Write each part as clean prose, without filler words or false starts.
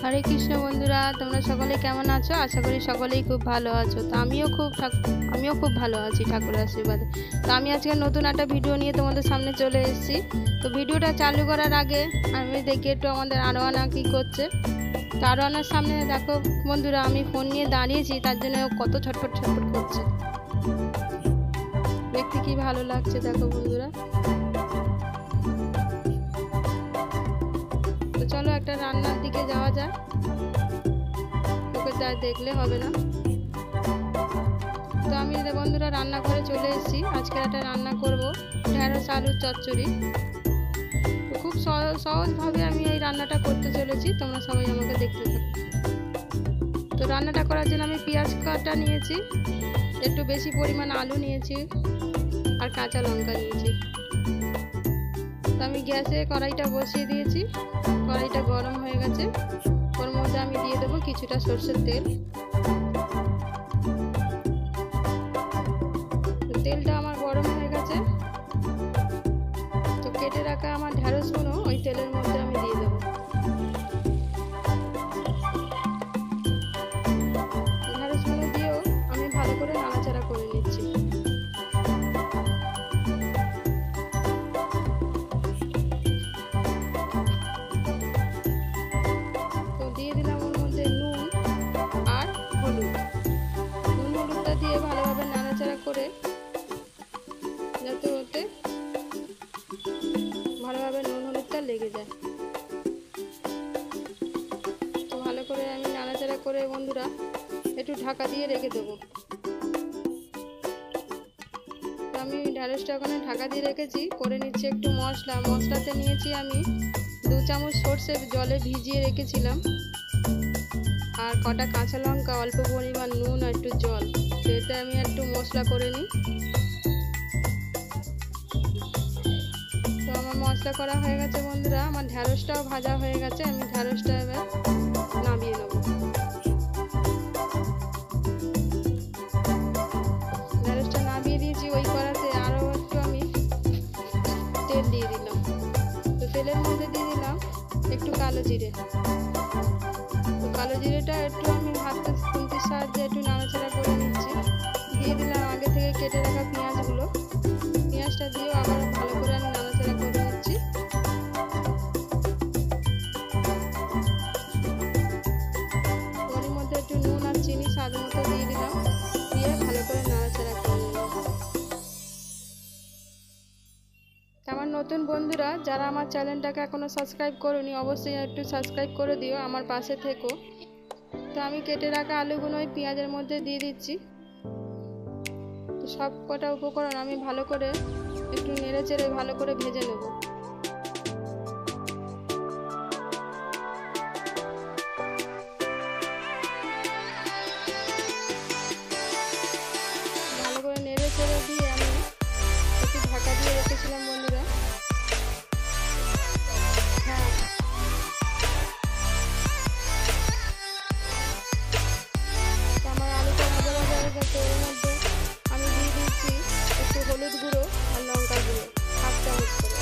হরে কৃষ্ণ বন্ধুরা, তোমরা সকলে কেমন আছো? আশা করি সকলেই খুব ভালো আছো। তো আমিও খুব ভালো আছি ঠাকুরের আশীর্বাদে। তো আমি আজকে নতুন একটা ভিডিও নিয়ে তোমাদের সামনে চলে এসেছি। তো ভিডিওটা চালু করার আগে আমি দেখি একটু আমাদের আরোয়ানা কী করছে। তো আরোয়ানার সামনে দেখো বন্ধুরা, আমি ফোন নিয়ে দাঁড়িয়েছি, তার জন্য কত ছটফট ছটফট করছে, দেখতে কি ভালো লাগছে দেখো বন্ধুরা। তো চলো একটা রান্নার দিকে যাওয়া যায়, তোকে তাই দেখলে হবে না। তো আমি বন্ধুরা রান্নাঘরে চলে এসেছি। আজকে একটা রান্না করব ঢেঁড়স আলুর চচ্চড়ি। তো খুব সহজভাবে আমি এই রান্নাটা করতে চলেছি, তোমরা সবাই আমাকে দেখতে থাকো। তো রান্নাটা করার জন্য আমি পেঁয়াজ কাটা নিয়েছি, একটু বেশি পরিমাণ আলু নিয়েছি আর কাঁচা লঙ্কা নিয়েছি। তো আমি গ্যাসে কড়াইটা বসিয়ে দিয়েছি, কড়াইটা গরম হয়ে গেছে। ওর মধ্যে আমি দিয়ে দেবো কিছুটা সরষের তেল। তেলটা আমার গরম হয়ে গেছে। তো কেটে রাখা আমার ঢেঁড়সগুলো ওই তেলের মধ্যে আমি দিয়ে দেবো। ঢেঁড়সগুলো দিয়েও আমি ভালো করে নাড়াচাড়া করে নিচ্ছি। তো দিয়ে দিলাম ওর মধ্যে নুন আর হলুদ। নুন হলুদটা দিয়ে ভালোভাবে নাড়াচাড়া করে যাতে ওতে ভালোভাবে নুন হলুদটা লেগে যায়। তো ভালো করে আমি নাড়াচাড়া করে বন্ধুরা একটু ঢাকা দিয়ে রেখে দেবো। তো আমি ঢেঁড়সটা ওখানে ঢাকা দিয়ে রেখেছি। করে নিচ্ছি একটু মশলাতে নিয়েছি আমি 2 চামচ সর্ষে জলে ভিজিয়ে রেখেছিলাম, আর কটা কাঁচা লঙ্কা, অল্প পরিমাণ নুন আর একটু জল। তো এতে আমি একটু মশলা করে নিই। তো আমার মশলা করা হয়ে গেছে বন্ধুরা, আমার ঢেঁড়সটাও ভাজা হয়ে গেছে। আমি ঢেঁড়সটা এবার নামিয়ে নেব। ঢেঁড়সটা নামিয়ে দিয়েছি। ওই কড়াতে আরও একটু আমি তেল দিয়ে দিলাম। তো তেলের মধ্যে দিয়ে দিলাম একটু কালো জিরে। তো কালো জিরেটা একটু আমি হাতে খুন্তির সাহায্যে একটু নাড়াচাড়া করে নিচ্ছি। দিয়ে দিলাম আগে থেকে কেটে রাখা পেঁয়াজগুলো। পেঁয়াজটা দিয়েও আবার ভালো করে আমি নাড়াচাড়া করে নিচ্ছি। ওর মধ্যে একটু নুন আর চিনি স্বাদ মতো দিয়ে দিলাম, দিয়ে ভালো করে নাড়াচাড়া করে নিলাম। আমার নতুন বন্ধুরা যারা আমার চ্যানেলটাকে এখনো সাবস্ক্রাইব করোনি, অবশ্যই একটু সাবস্ক্রাইব করে দিও, আমার পাশে থেকো। তো আমি কেটে রাখা আলুগুলো ওই পেঁয়াজের মধ্যে দিয়ে দিচ্ছি। তো সব কটা উপকরণ আমি ভালো করে একটু নেড়ে চেড়ে ভালো করে ভেজে নেব। ভালো করে নেড়ে চেড়ে দিয়ে আমি একটু ঢাকা দিয়ে রেখেছিলাম বন্ধুরা। হ্যাঁ, আমার আলুটা ভাজা ভাজা হয়ে গেছে। এর মধ্যে আমি দিয়ে দিচ্ছি একটু হলুদ গুঁড়ো আর লঙ্কা গুঁড়ো 1/2 চামচ করে।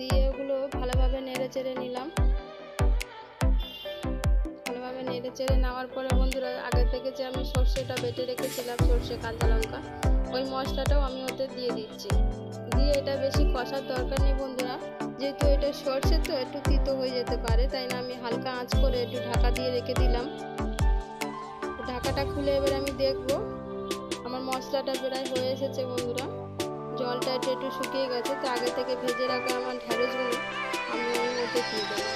দিয়ে ওগুলো ভালোভাবে নেড়ে চেড়ে নিলাম। ভালোভাবে নেড়ে চেড়ে নেওয়ার পরে বন্ধুরা আগে থেকে যে আমি সর্ষেটা বেটে রেখেছিলাম, সর্ষে কাঁচা লঙ্কা, ওই মশলাটাও আমি ওতে দিয়ে দিচ্ছি। দিয়ে এটা বেশি কষার দরকার নেই বন্ধুরা, যেহেতু এটা সর্ষে তো একটু তিতো হয়ে যেতে পারে, তাই না আমি হালকা আঁচ করে একটু ঢাকা দিয়ে রেখে দিলাম। ঢাকাটা খুলে এবার আমি দেখব আমার মশলাটা প্রায় হয়ে এসেছে বন্ধুরা। জলটা একটু শুকিয়ে গেছে। তো আগে থেকে ভেজে রাখা আমার ঢেঁড়সগুলো আমি ওর মধ্যে দিয়ে দেবো।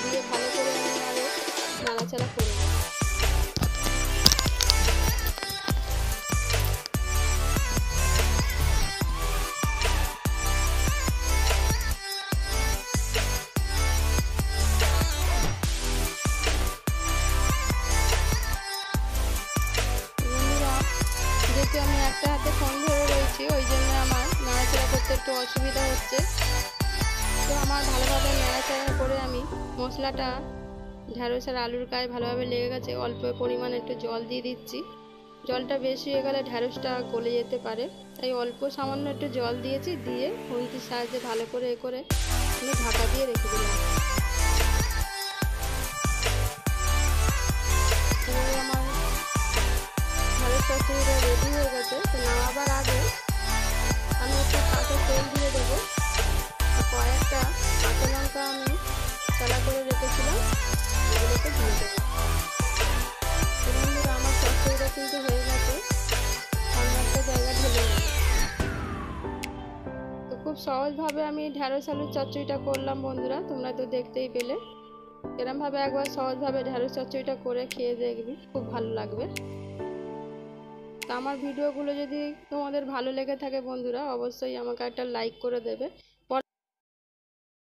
দিয়ে ভালো করে আমি আরও নাড়াচাড়া করে নেব। যেহেতু আমি একটা হাতে ফোন ধরে রয়েছি, ওই জন্য আমার নাড়াচাড়া করতে একটু অসুবিধা হচ্ছে। তো আমার ভালোভাবে নাড়াচাড়া করে আমি মশলাটা ঢেঁড়স আর আলুর গায়ে ভালোভাবে লেগে গেছে। অল্প পরিমাণে একটু জল দিয়ে দিচ্ছি, জলটা বেশি হয়ে গেলে ঢ্যাঁড়সটা গলে যেতে পারে, তাই অল্প সামান্য একটু জল দিয়েছি, দিয়ে খুন্তির সাহায্যে ভালো করে করে আমি ঢাকা দিয়ে রেখে দিলাম। এবারে আমার ঢ্যাঁড়স চচ্চড়িটা রেডি হয়ে গেছে। তো নামাবার আগে আমি একটু কাঁচা তেল দিয়ে দেবো, কয়েকটা কাঁচা লঙ্কা আমি চালা করে রেখেছিলাম এগুলোকে দিয়ে দেবো। বন্ধুরা আমার চচ্চড়িটা কিন্তু হয়ে গেছে, অন্য একটা জায়গা ঢেলে নেব। তো খুব সহজভাবে আমি ঢ্যাঁড়স আলুর চচ্চড়িটা করলাম বন্ধুরা, তোমরা তো দেখতেই পেলে। এরমভাবে একবার সহজভাবে ঢ্যাঁড়স চচ্চড়িটা করে খেয়ে দেখবি, খুব ভালো লাগবে। তো আমার ভিডিওগুলো যদি তোমাদের ভালো লেগে থাকে বন্ধুরা, অবশ্যই আমাকে একটা লাইক করে দেবে